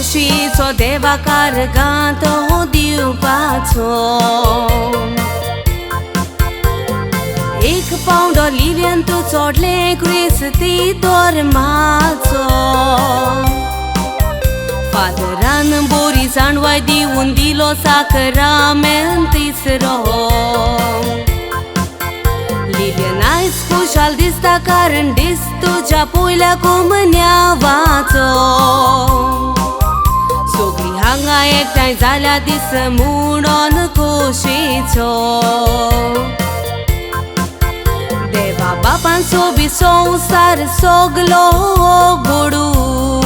खुशीचो देवाकार गातो दिवपाचो एक पावंड लिव्यान तूं चोडले क्रिस्ती धर्माचो फादरान बोरी जाणवाय दिवून दिलो साक्रामेंत तिसरो लिव्यान आयज खुशाल दिसता कारण दीस तुज्या पयल्या कुमन्यावाचो सगळीं हांगा एकठांय जाल्या दीस म्हणून खोशेचो देवा बापान सोबी संवसार सगलो घडून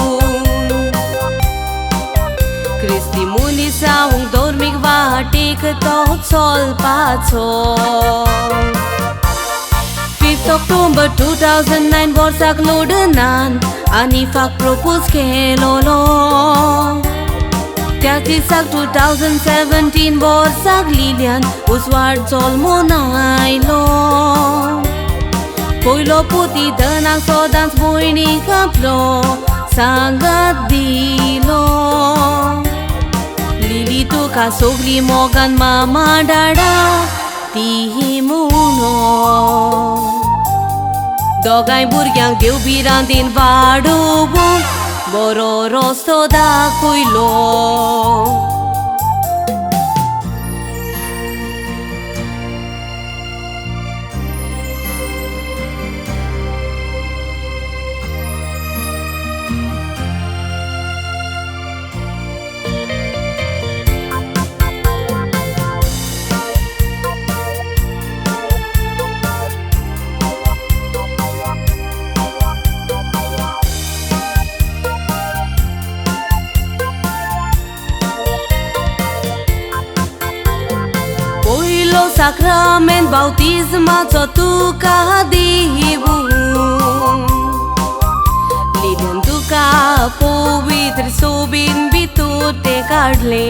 क्रिस्ती मनीस जावंक धर्मीक वाटेक तो चलपाचो 5th October 2009 वर्साक लंडनान आनिफाक प्रपोज केलोलो त्याच दिसाक 2017 वर्साक लिल्यान उजवाड जल्मून आयलो पयलो पुती धनाक सदांच भयणीक आपलो सांगात दिलो लिली तुका सगळीं मोगान मामा डाडा ती म्हणून दोगांय भुरग्यांक देव बी रांदीन वाडोवंक बरो रस्तो दाखयलो साक्रामेंत बावतिजमाचो तुका दिवून लिव्यान तुका पवित्र सोबीन भितूर ते काडले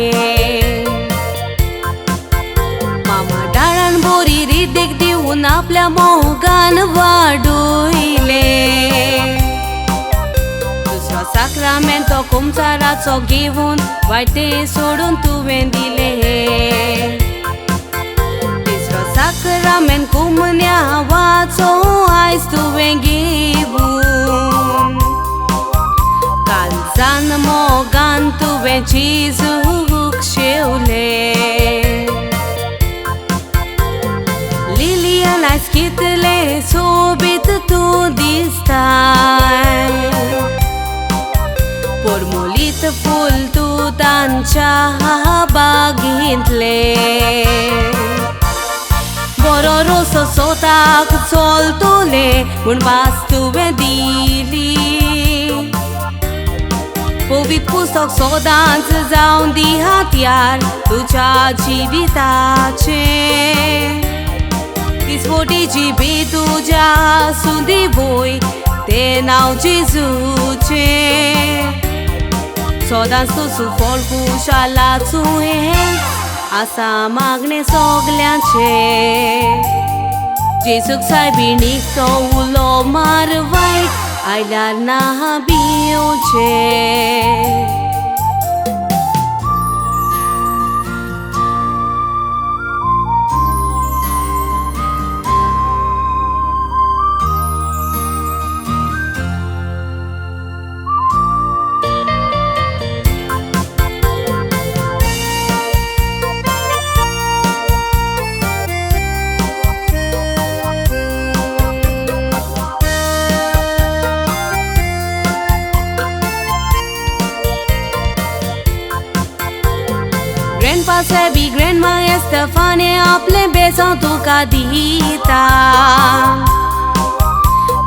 मामा डाळान बोरी रिदेक दिवून आपल्या मोगान वाडयले दुसरो साक्रामेंत तो कुमसाराचो घेवन वायट ते सोडून तुवें दिले साक्रामेंत कुमन्यावाचो आयज तुवें घेवून काळजान मोगान तुवें जेजूक शेवले लिलियन आयज कितले सोबीत तूं दिसताय परमलीत फूल तूं तांच्या बागेंतले बरो रोसो सोताक चलतले म्हूण वास तुवें दिली पवित्र पुस्तक सदांच जावन दी हात्यार तुज्या जिविताचे दिसवटीची बी तुज्या सुदी वय तें नांव जेजूचे सदांच तुजो फळ खुशालाचो आसा मागणे सगल्यांचे जेजूक सायबिणीक तो उलो मार वायट आयल्यार ना भिवचे Grandpa Sebi, Grandma Estefane आपले बेसांव तुका दिता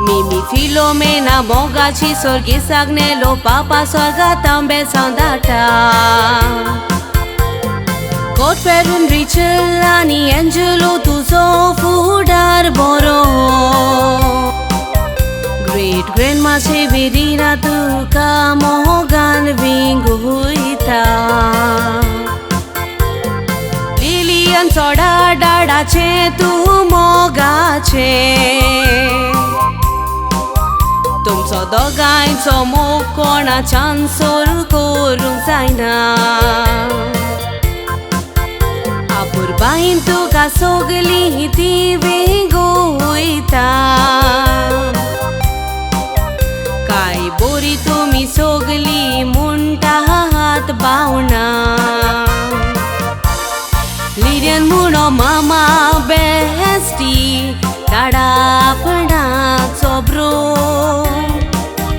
मिमी फिलोमेना मोगाची सोर्गी सागनेलो पापा स्वर्गांत बेसांव धाडटा Godferun Rachel आनी एंजेलो तुजो फुडार बरो Great Grandma Severina तुका मोगान विंगुयता लिलियन चोडा डाडाचे तूं मोगाचे तुमचे Co dogańco mokona chansor korung zaina Apur bain tu ka sogli tive goita Kai bori tumi sogli munta hat bauna Lirian muno mama bestie Tada pada sobro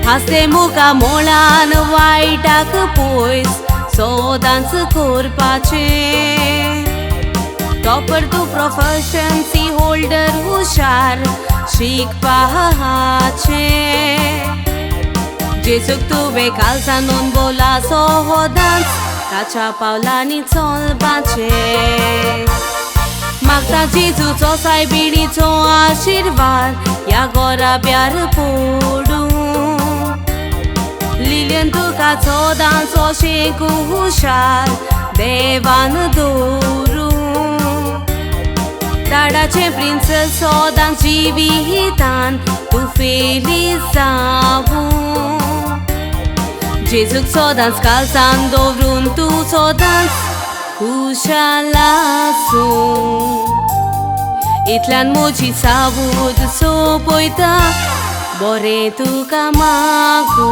Haste muka molan waitak pois So dance korpache Topper tu proficiency holder hushar Shik pahache Jesuk tu bekalsa non bola so dance Tacha paulani chol bache Magta Jesu cho sai bidi cho ashirwad Ya gora pyar podu Lilian tu ka cho dan so sheku hushar Devan doru Tada che princess so dan jivitan Tu felizavu Jesuk so dan skalsan dovrun tu so dan Kushalasu Itlan mochi sabud so poita Bore tu kamaku